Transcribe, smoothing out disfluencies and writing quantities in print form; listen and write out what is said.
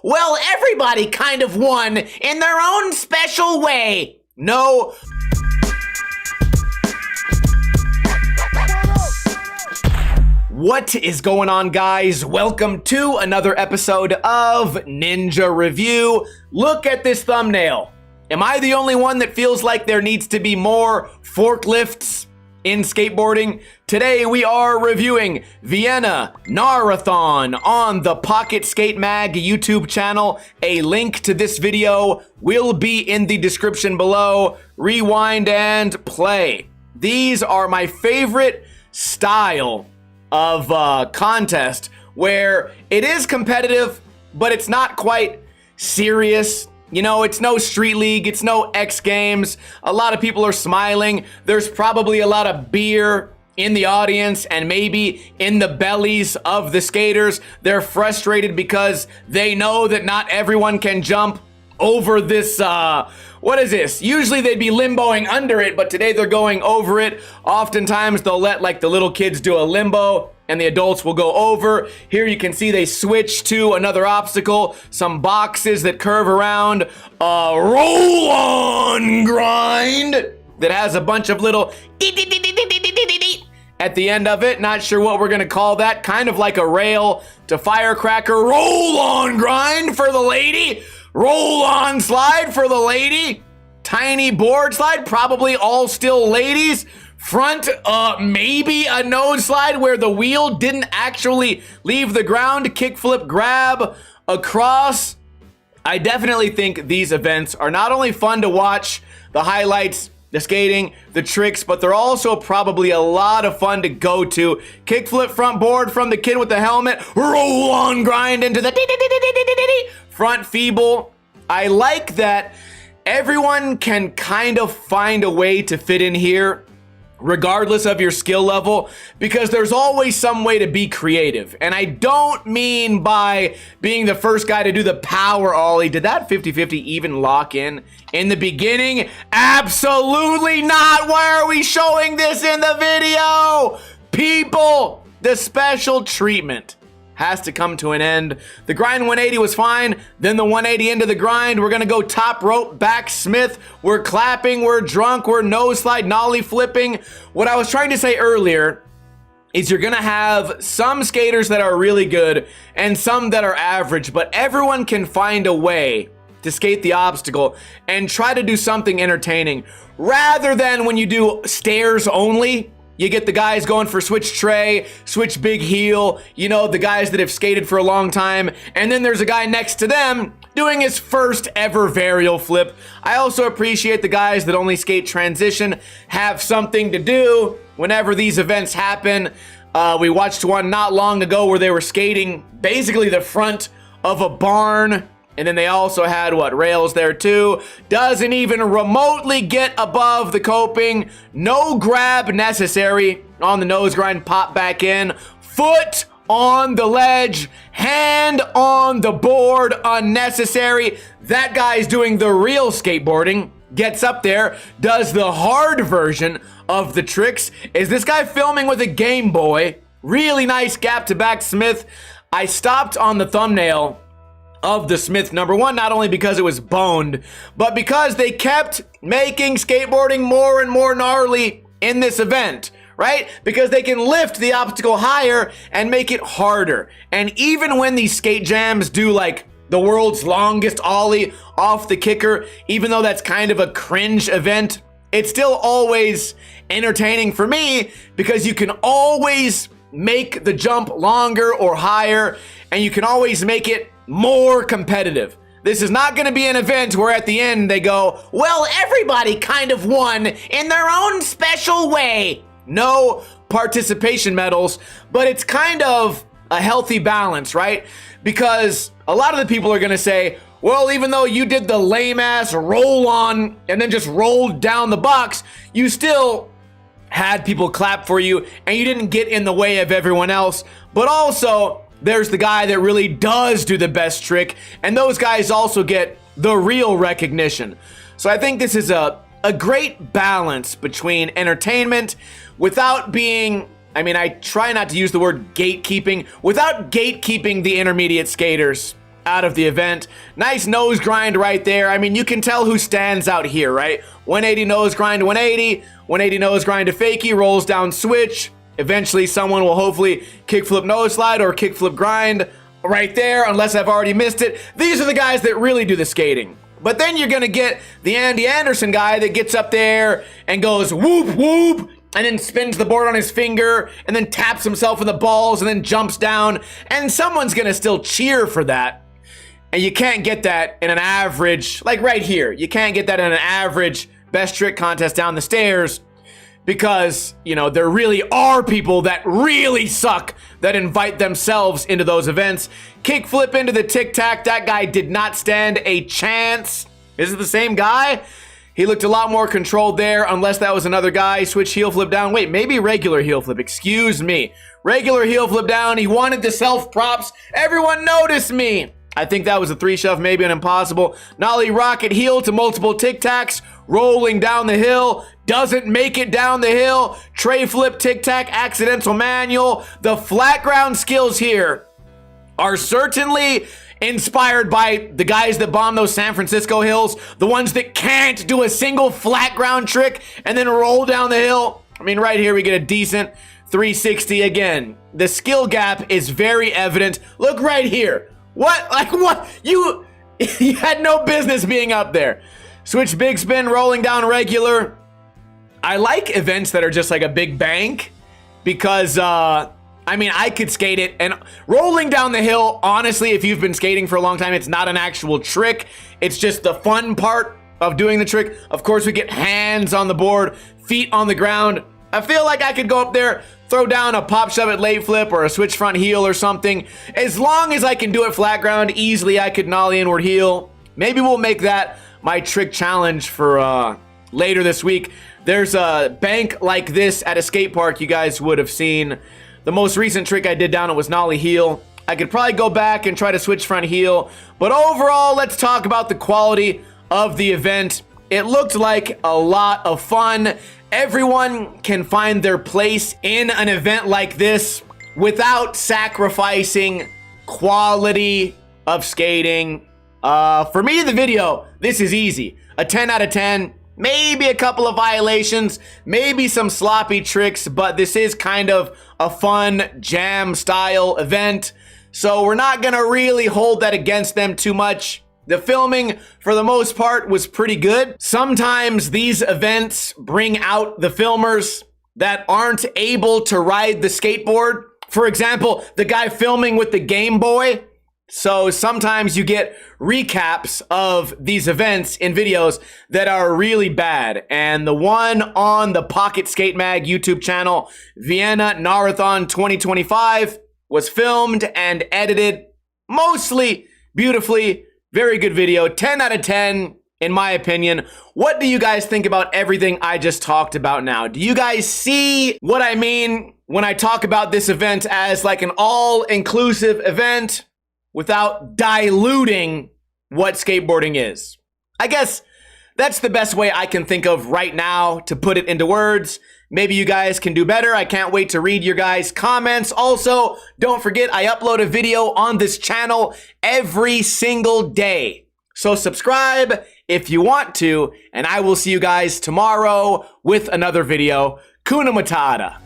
well, everybody kind of won in their own special way. No. What is going on, guys? Welcome to another episode of Ninja Review. Look at this thumbnail. Am I the only one that feels like there needs to be more forklifts in skateboarding? Today we are reviewing Vienna Gnarathon on the Pocket Skate Mag YouTube channel. A link to this video will be in the description below. Rewind and play. These are my favorite style of contest where it is competitive, but it's not quite serious. You know, it's no Street League, it's no X Games. A lot of people are smiling. There's probably a lot of beer in the audience and maybe in the bellies of the skaters. They're frustrated because they know that not everyone can jump over this, what is this? Usually they'd be limboing under it, but today they're going over it. Oftentimes they'll let like the little kids do a limbo and the adults will go over. Here you can see they switch to another obstacle, some boxes that curve around, a roll-on grind that has a bunch of little at the end of it. Not sure what we're gonna call that. Kind of like a rail to firecracker. Roll-on grind for the lady. Roll-on slide for the lady. Tiny board slide, probably all still ladies. Front, maybe a nose slide where the wheel didn't actually leave the ground. Kickflip grab across. I definitely think these events are not only fun to watch, the highlights, the skating, the tricks, but they're also probably a lot of fun to go to. Kickflip front board from the kid with the helmet. Roll on grind into the front feeble. I like that everyone can kind of find a way to fit in here, regardless of your skill level, because there's always some way to be creative. And I don't mean by being the first guy to do the power ollie. Did that 50-50 even lock in the beginning? Absolutely not. Why are we showing this in the video? People, the special treatment has to come to an end. The grind 180 was fine, then the 180 into the grind. We're gonna go top rope, back Smith. We're clapping, we're drunk, we're nose slide, nollie flipping. What I was trying to say earlier is you're gonna have some skaters that are really good and some that are average, but everyone can find a way to skate the obstacle and try to do something entertaining. Rather than when you do stairs only, you get the guys going for switch tray, switch big heel, you know, the guys that have skated for a long time, and then there's a guy next to them doing his first ever varial flip. I also appreciate the guys that only skate transition have something to do whenever these events happen. We watched one not long ago where they were skating basically the front of a barn, and then they also had, what, rails there too. Doesn't even remotely get above the coping. No grab necessary on the nose grind, pop back in. Foot on the ledge, hand on the board, unnecessary. That guy's doing the real skateboarding. Gets up there, does the hard version of the tricks. Is this guy filming with a Game Boy? Really nice gap to back Smith. I stopped on the thumbnail of the Smith number one, not only because it was boned, but because they kept making skateboarding more and more gnarly in this event, right? Because they can lift the obstacle higher and make it harder. And even when these skate jams do like the world's longest ollie off the kicker, even though that's kind of a cringe event, it's still always entertaining for me because you can always make the jump longer or higher, and you can always make it more competitive. This is not going to be an event where at the end they go, well, everybody kind of won in their own special way. No participation medals, but it's kind of a healthy balance, right? Because a lot of the people are going to say, well, even though you did the lame ass roll on and then just rolled down the box, you still had people clap for you and you didn't get in the way of everyone else. But also, there's the guy that really does do the best trick, and those guys also get the real recognition. So I think this is a great balance between entertainment without being, I try not to use the word gatekeeping, without gatekeeping the intermediate skaters out of the event. Nice nose grind right there. I mean, you can tell who stands out here, right? 180 nose grind to 180, 180 nose grind to fakie, rolls down switch. Eventually, someone will hopefully kickflip nose slide or kickflip grind right there, unless I've already missed it. These are the guys that really do the skating. But then you're going to get the Andy Anderson guy that gets up there and goes whoop, whoop, and then spins the board on his finger and then taps himself in the balls and then jumps down. And someone's going to still cheer for that. And you can't get that in an average, like right here. You can't get that in an average best trick contest down the stairs because, you know, there really are people that really suck that invite themselves into those events. Kick flip into the tic tac. That guy did not stand a chance. Is it the same guy? He looked a lot more controlled there, unless that was another guy. Switch heel flip down. Wait, maybe regular heel flip. Excuse me. Regular heel flip down. He wanted the self props. Everyone noticed me. I think that was a 3-shove, maybe an impossible. Nollie rocket heel to multiple tic tacs. Rolling down the hill. Doesn't make it down the hill. Tray flip tic tac. Accidental manual. The flat ground skills here are certainly inspired by the guys that bomb those San Francisco hills. The ones that can't do a single flat ground trick and then roll down the hill. I mean, right here we get a decent 360 again. The skill gap is very evident. Look right here. What? Like what? You had no business being up there. Switch big spin, rolling down regular. I like events that are just like a big bank because, I mean, I could skate it. And rolling down the hill, honestly, if you've been skating for a long time, it's not an actual trick. It's just the fun part of doing the trick. Of course, we get hands on the board, feet on the ground. I feel like I could go up there, throw down a pop shove at late flip or a switch front heel or something. As long as I can do it flat ground, easily I could nollie inward heel. Maybe we'll make that my trick challenge for later this week. There's a bank like this at a skate park you guys would have seen. The most recent trick I did down it was nollie heel. I could probably go back and try to switch front heel. But overall, let's talk about the quality of the event. It looked like a lot of fun. Everyone can find their place in an event like this without sacrificing quality of skating. For me, the video, this is easy. A 10 out of 10. Maybe a couple of violations, maybe some sloppy tricks, but this is kind of a fun jam style event. So we're not gonna really hold that against them too much. The filming, for the most part, was pretty good. Sometimes these events bring out the filmers that aren't able to ride the skateboard. For example, the guy filming with the Game Boy. So sometimes you get recaps of these events in videos that are really bad. And the one on the Pocket Skate Mag YouTube channel, Vienna Gnarathon 2025, was filmed and edited mostly beautifully. Very good video. 10 out of 10 in my opinion. What do you guys think about everything I just talked about now? Do you guys see what I mean when I talk about this event as like an all-inclusive event without diluting what skateboarding is? I guess that's the best way I can think of right now to put it into words. Maybe you guys can do better. I can't wait to read your guys' comments. Also, don't forget I upload a video on this channel every single day. So subscribe if you want to, and I will see you guys tomorrow with another video. Kuna Matata.